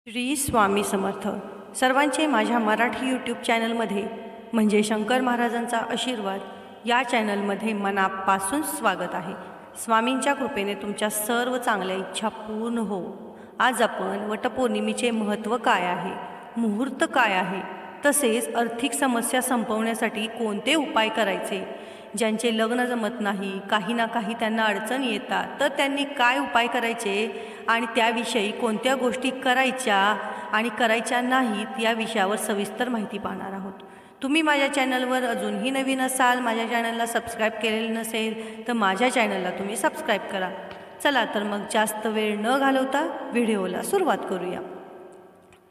श्री स्वामी समर्थ सर्वांचे माझ्या मराठी यूट्यूब चॅनलमध्ये म्हणजे शंकर महाराजांचा आशीर्वाद या चॅनलमध्ये मनापासून स्वागत आहे। स्वामींच्या कृपेने तुमच्या सर्व चांगल्या इच्छा पूर्ण हो। आज आपण वटपौर्णिमेचे महत्त्व काय आहे, मुहूर्त काय आहे, तसेच आर्थिक समस्या संपवण्यासाठी कोणते उपाय करायचे, ज्यांचे लग्न जमत नाही, काही ना काही त्यांना अडचण येतात, तर त्यांनी काय उपाय करायचे आणि त्याविषयी कोणत्या गोष्टी करायच्या आणि करायच्या नाहीत या विषयावर सविस्तर माहिती पाहणार आहोत। तुम्ही माझ्या चॅनलवर अजूनही नवीन असाल, माझ्या चॅनलला सबस्क्राईब केलेलं नसेल तर माझ्या चॅनलला तुम्ही सबस्क्राईब करा। चला तर मग जास्त वेळ न घालवता व्हिडिओला सुरुवात करूया।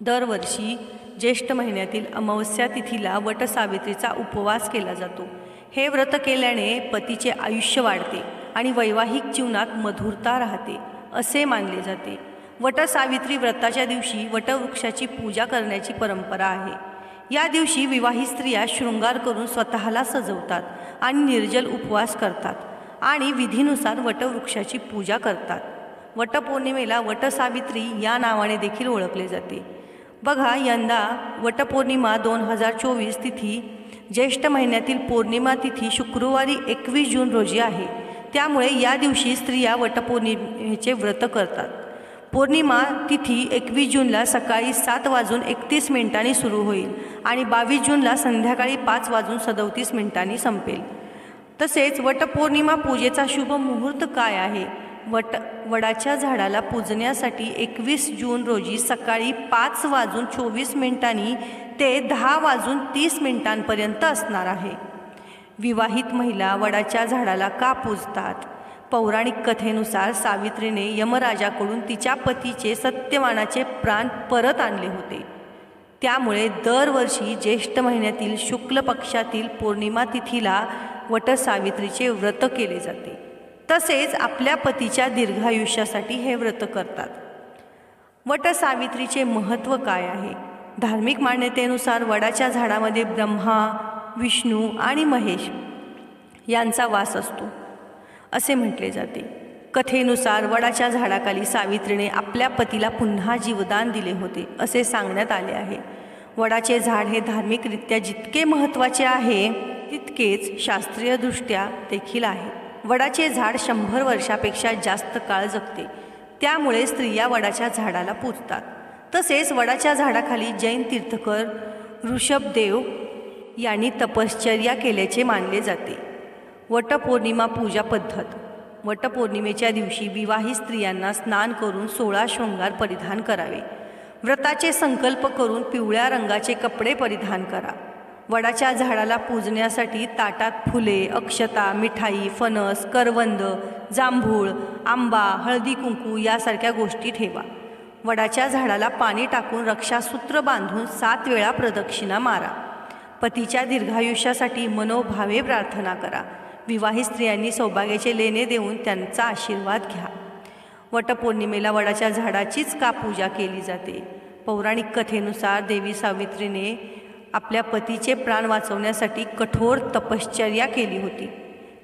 दरवर्षी ज्येष्ठ महिन्यातील अमावस्या तिथीला वटसावित्रीचा उपवास केला जातो। हे व्रत केल्याने पतीचे आयुष्य वाढते आणि वैवाहिक जीवनात मधुरता राहते असे मानले जाते। वटसावित्री व्रताच्या दिवशी वटवृक्षाची पूजा करण्याची परंपरा आहे। या दिवशी विवाहित स्त्रिया शृंगार करून स्वतःला सजवतात आणि निर्जल उपवास करतात आणि विधीनुसार वटवृक्षाची पूजा करतात। वटपौर्णिमेला वटसावित्री या नावाने देखील ओळखले जाते। बघा, यंदा वटपौर्णिमा 2024 तिथी ज्येष्ठ महिन्यातील पौर्णिमा तिथी शुक्रवारी 21 जून रोजी आहे। त्यामुळे या दिवशी स्त्रिया वटपौर्णिमेचे व्रत करतात। पौर्णिमा तिथी 21 जूनला सकाळी 7:31 सुरू होईल आणि 22 जूनला संध्याकाळी 5:37 संपेल। तसेच वटपौर्णिमा पूजेचा शुभ मुहूर्त काय आहे? वडाच्या झाडाला पूजण्यासाठी 21 जून रोजी सकाळी 5:24 ते 10:30 असणार आहे। विवाहित महिला वडाच्या झाडाला का पूजतात? पौराणिक कथेनुसार सावित्रीने यमराजाकडून तिच्या पतीचे सत्यवानाचे प्राण परत आणले होते। त्यामुळे दरवर्षी ज्येष्ठ महिन्यातील शुक्ल पक्षातील पौर्णिमा तिथीला वटसावित्रीचे व्रत केले जाते। तसेच आपल्या पतीच्या दीर्घायुष्यासाठी हे व्रत करतात। वटसावित्रीचे महत्त्व काय आहे? धार्मिक मान्यतेनुसार वडाच्या झाडामध्ये ब्रह्मा, विष्णू आणि महेश यांचा वास असतो असे म्हटले जाते। कथेनुसार वडाच्या झाडाखाली सावित्रीने आपल्या पतीला पुन्हा जीवदान दिले होते असे सांगण्यात आले आहे। वडाचे झाड हे धार्मिकरित्या जितके महत्त्वाचे आहे तितकेच शास्त्रीयदृष्ट्या देखील आहे। वडाचे झाड 100 वर्षापेक्षा जास्त काळ जगते, त्यामुळे स्त्रिया वडाच्या झाडाला पूजतात। तसेच वडाच्या झाडाखाली जैन तीर्थकर ऋषभदेव यांनी तपश्चर्या केल्याचे मानले जाते। वटपौर्णिमा पूजा पद्धत। वटपौर्णिमेच्या दिवशी विवाहित स्त्रियांना स्नान करून 16 शृंगार परिधान करावे। व्रताचे संकल्प करून पिवळ्या रंगाचे कपडे परिधान करा। वडाच्या झाडाला पूजण्यासाठी ताटात फुले, अक्षता, मिठाई, फणस, करवंद, जांभूळ, आंबा, हळदी कुंकू यासारख्या गोष्टी ठेवा। वडाच्या झाडाला पाणी टाकून रक्षासूत्र बांधून 7 वेळा प्रदक्षिणा मारा। पतीच्या दीर्घायुष्यासाठी मनोभावे प्रार्थना करा। विवाहित स्त्रियांनी सौभाग्याचे लेणे देऊन त्यांचा आशीर्वाद घ्या। वटपौर्णिमेला वडाच्या झाडाचीच का पूजा केली जाते? पौराणिक कथेनुसार देवी सावित्रीने आपल्या पतीचे प्राण वाचवण्यासाठी कठोर तपश्चर्या केली होती।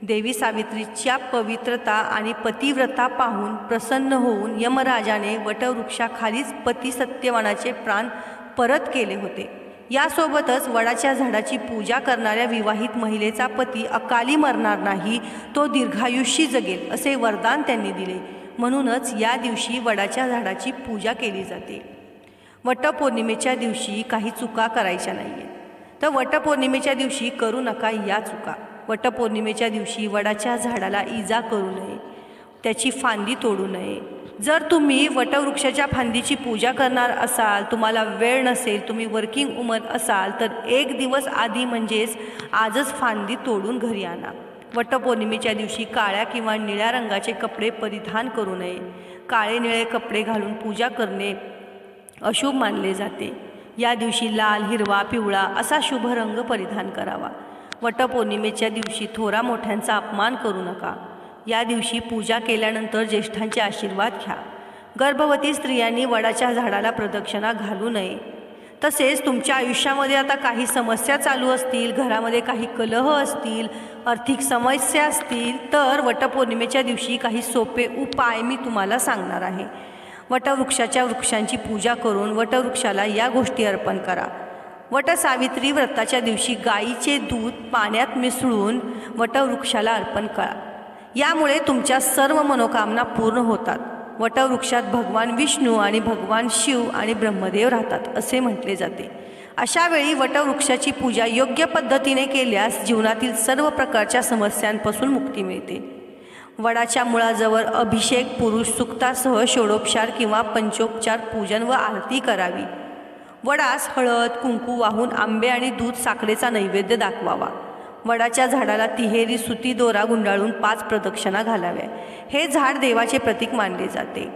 देवी सावित्रीच्या पवित्रता आणि पतिव्रता पाहून प्रसन्न होऊन यमराजाने वटवृक्षाखालीच पती सत्यवानाचे प्राण परत केले होते। यासोबतच वडाच्या झाडाची पूजा करणाऱ्या विवाहित महिलेचा पती अकाली मरणार नाही, तो दीर्घायुष्य जगेल असे वरदान त्यांनी दिले। म्हणूनच या दिवशी वडाच्या झाडाची पूजा केली जाते। वटपौर्णिमेच्या दिवशी काही चुका करायच्या नाही आहेत, तर वटपौर्णिमेच्या दिवशी करू नका या चुका। वटपौर्णिमेच्या दिवशी वडाच्या झाडाला इजा करू नये, त्याची फांदी तोडू नये। जर तुम्ही वटवृक्षाच्या फांदीची पूजा करणार असाल, तुम्हाला वेळ नसेल, तुम्ही वर्किंग वुमन असाल तर 1 दिवस आधी म्हणजेच आजच फांदी तोडून घरी आणा। वटपौर्णिमेच्या दिवशी काळ्या किंवा निळ्या रंगाचे कपडे परिधान करू नये। काळे निळे कपडे घालून पूजा करणे अशुभ मानले जाते। या दिवशी लाल, हिरवा, पिवळा असा शुभ रंग परिधान करावा। वटपौर्णिमेच्या दिवशी थोरा मोठ्यांचा अपमान करू नका। या दिवशी पूजा केल्यानंतर ज्येष्ठांचे आशीर्वाद घ्या। गर्भवती स्त्रियांनी वडाच्या झाडाला प्रदक्षिणा घालू नये। तसेच तुमच्या आयुष्यामध्ये आता काही समस्या चालू असतील, घरामध्ये काही कलह असतील, आर्थिक समस्या असतील, तर वटपौर्णिमेच्या दिवशी काही सोपे उपाय मी तुम्हाला सांगणार आहे। वटवृक्षाच्या वृक्षांची पूजा करून वटवृक्षाला या गोष्टी अर्पण करा. वटसावित्री व्रताच्या दिवशी गाईचे दूध पाण्यात मिसळून वटवृक्षाला अर्पण करा. यामुळे तुमच्या सर्व मनोकामना पूर्ण होतात. वटवृक्षात भगवान विष्णू आणि भगवान शिव आणि ब्रह्मदेव राहतात असे म्हटले जाते. अशा वेळी वटवृक्षाची पूजा योग्य पद्धतीने केल्यास जीवनातील सर्व प्रकारच्या समस्यांपासून मुक्ती मिळते. वडाच्या मुळाजवळ अभिषेक पुरुष सुक्तासह षोडोपचार किंवा पंचोपचार पूजन व आरती करावी. वडास हळद कुंकू वाहून आंबे आणि दूध साखरेचा नैवेद्य दाखवावा. वडाच्या झाडाला तिहेरी सुती दोरा गुंडाळून 5 प्रदक्षिणा घालाव्या. हे झाड देवाचे प्रतीक मानले जाते.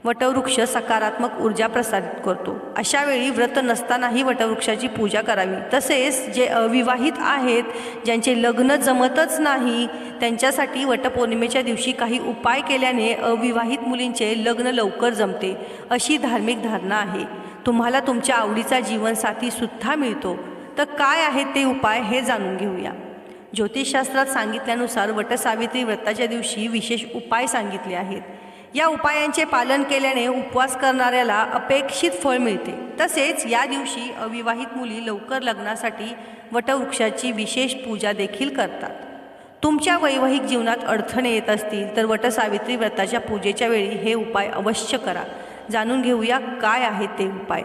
वटवृक्ष सकारात्मक ऊर्जा प्रसारित करतो. अशा वेळी व्रत नसतानाही वटवृक्षाची पूजा करावी. तसेच जे अविवाहित आहेत, ज्यांचे लग्न जमतच नाही, त्यांच्यासाठी वटपौर्णिमेच्या दिवशी काही उपाय केल्याने अविवाहित मुलींचे लग्न लवकर जमते अशी धार्मिक धारणा आहे. तुम्हाला तुमच्या आवडीचा जीवनसाथी सुद्धा मिळतो. तर काय आहेत ते उपाय हे जाणून घेऊया. ज्योतिषशास्त्रात सांगितल्यानुसार वटसावित्री व्रताच्या दिवशी विशेष उपाय सांगितले आहेत. या उपायांचे पालन केल्याने उपवास करणाऱ्याला अपेक्षित फळ मिळते. तसेच या दिवशी अविवाहित मुली लवकर लग्नासाठी वटवृक्षाची विशेष पूजा देखील करतात. तुमच्या वैवाहिक जीवनात अडथळे येत असतील तर वटसावित्री व्रताच्या पूजेच्या वेळी हे उपाय अवश्य करा. जाणून घेऊया काय आहेत ते उपाय.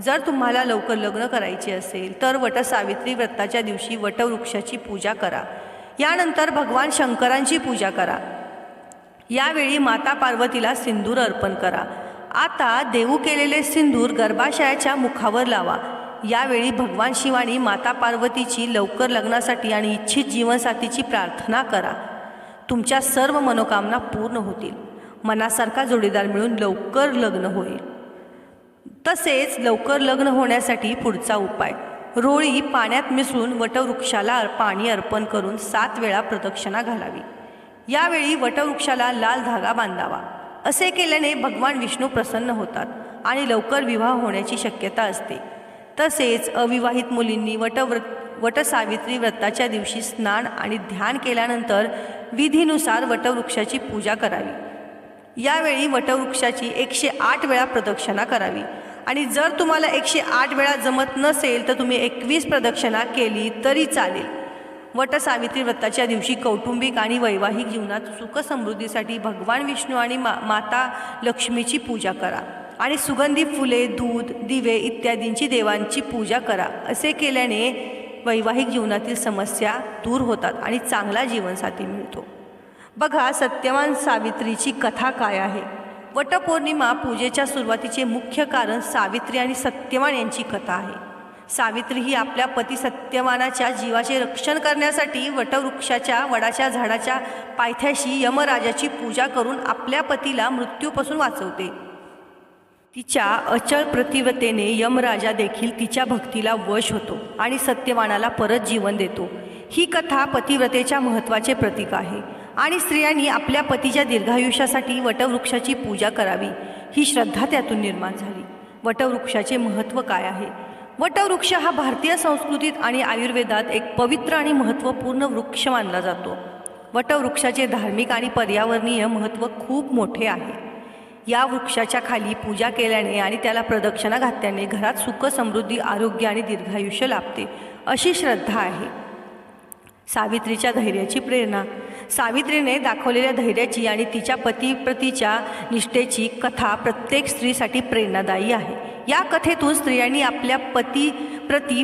जर तुम्हाला लवकर लग्न करायचे असेल तर वटसावित्री व्रताच्या दिवशी वटवृक्षाची पूजा करा. यानंतर भगवान शंकरांची पूजा करा. यावेळी माता पार्वतीला सिंदूर अर्पण करा. आता देऊ केलेले सिंदूर गर्भाशयाच्या मुखावर लावा. यावेळी भगवान शिवानी माता पार्वतीची लवकर लग्नासाठी आणि इच्छित जीवनसाथीची प्रार्थना करा. तुमच्या सर्व मनोकामना पूर्ण होतील. मनासारखा जोडीदार मिळून लवकर लग्न होईल. तसेच लवकर लग्न होण्यासाठी पुढचा उपाय: रोळी पाण्यात मिसळून वटवृक्षाला पाणी अर्पण करून 7 वेळा प्रदक्षिणा घालावी. यावेळी वटवृक्षाला लाल धागा बांधावा. असे केल्याने भगवान विष्णू प्रसन्न होतात आणि लवकर विवाह होण्याची शक्यता असते. तसेच अविवाहित मुलींनी वटसावित्री व्रताच्या दिवशी स्नान आणि ध्यान केल्यानंतर विधीनुसार वटवृक्षाची पूजा करावी. यावेळी वटवृक्षाची 108 वेळा प्रदक्षिणा करावी. आणि जर तुम्हाला 108 वेळा जमत नसेल तर तुम्ही 21 प्रदक्षिणा केली तरी चालेल. वटसावित्री व्रताच्या दिवशी कौटुंबिक आणि वैवाहिक जीवनात सुखसमृद्धीसाठी भगवान विष्णू आणि माता लक्ष्मीची पूजा करा. आणि सुगंधी फुले, दूध, दिवे इत्यादींची देवांची पूजा करा. असे केल्याने वैवाहिक जीवनातील समस्या दूर होतात आणि चांगला जीवनसाथी मिळतो. बघा, सत्यवान सावित्रीची कथा काय आहे. वटपौर्णिमा पूजेच्या सुरुवातीचे मुख्य कारण सावित्री आणि सत्यवान यांची कथा आहे. सावित्री ही आपल्या पती सत्यवानाच्या जीवाचे रक्षण करण्यासाठी वडाच्या झाडाच्या पायथ्याशी यमराजाची पूजा करून आपल्या पतीला मृत्यूपासून वाचवते. तिच्या अचल प्रतिव्रतेने यमराजा देखील तिच्या भक्तीला वश होतो आणि सत्यवानाला परत जीवन देतो. ही कथा पतिव्रतेच्या महत्त्वाचे प्रतीक आहे आणि स्त्रियांनी आपल्या पतीच्या दीर्घायुष्यासाठी वटवृक्षाची पूजा करावी ही श्रद्धा त्यातून निर्माण झाली. वटवृक्षाचे महत्त्व काय आहे? वटवृक्ष हा भारतीय संस्कृतीत आणि आयुर्वेदात एक पवित्र आणि महत्त्वपूर्ण वृक्ष मानला जातो. वटवृक्षाचे धार्मिक आणि पर्यावरणीय महत्त्व खूप मोठे आहे. या वृक्षाच्या खाली पूजा केल्याने आणि त्याला प्रदक्षिणा घातल्याने घरात सुख, समृद्धी, आरोग्य आणि दीर्घायुष्य लाभते अशी श्रद्धा आहे. सावित्रीच्या धैर्याची प्रेरणा. सावित्रीने दाखवलेल्या धैर्याची आणि तिच्या पतीप्रतीच्या निष्ठेची कथा प्रत्येक स्त्रीसाठी प्रेरणादायी आहे. या कथेतून स्त्रियांनी आपल्या पतीप्रती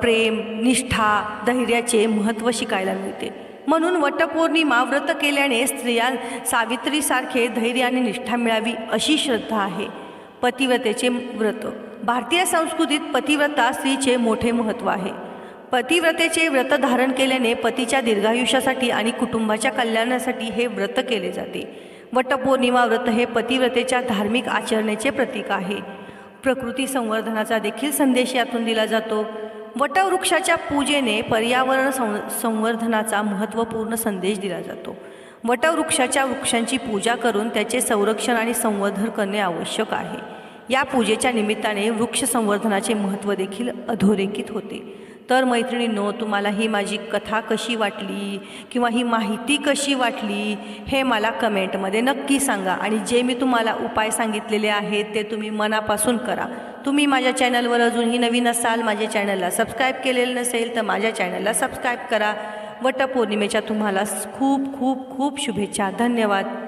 प्रेम, निष्ठा, धैर्याचे महत्त्व शिकायला मिळते. म्हणून वटपौर्णिमा व्रत केल्याने स्त्रिया सावित्रीसारखे धैर्य आणि निष्ठा मिळावी अशी श्रद्धा आहे. पतिव्रतेचे व्रत. भारतीय संस्कृतीत पतिव्रता स्त्रीचे मोठे महत्त्व आहे. पतिव्रतेचे व्रत धारण केल्याने पतीच्या दीर्घायुष्यासाठी आणि कुटुंबाच्या कल्याणासाठी हे व्रत केले जाते. वटपौर्णिमा व्रत हे पतिव्रतेच्या धार्मिक आचरणेचे प्रतीक आहे. प्रकृती संवर्धनाचा देखील संदेश यातून दिला जातो. वटवृक्षाच्या पूजेने पर्यावरण संवर्धनाचा महत्त्वपूर्ण संदेश दिला जातो. वटवृक्षाच्या वृक्षांची पूजा करून त्याचे संरक्षण आणि संवर्धन करणे आवश्यक आहे. या पूजेच्या निमित्ताने वृक्ष संवर्धनाचे महत्त्व देखील अधोरेखित होते. तर मैत्रिणींनो, तुम्हाला ही माझी कथा कशी वाटली किंवा ही माहिती कशी वाटली हे मला कमेंटमध्ये नक्की सांगा. आणि जे मी तुम्हाला उपाय सांगितलेले आहेत ते तुम्ही मनापासून करा. तुम्ही माझ्या चॅनलवर अजूनही नवीन असाल, माझ्या चॅनलला सबस्क्राईब केलेलं नसेल तर माझ्या चॅनलला सबस्क्राईब करा. वटपौर्णिमेच्या तुम्हाला खूप खूप खूप शुभेच्छा. धन्यवाद.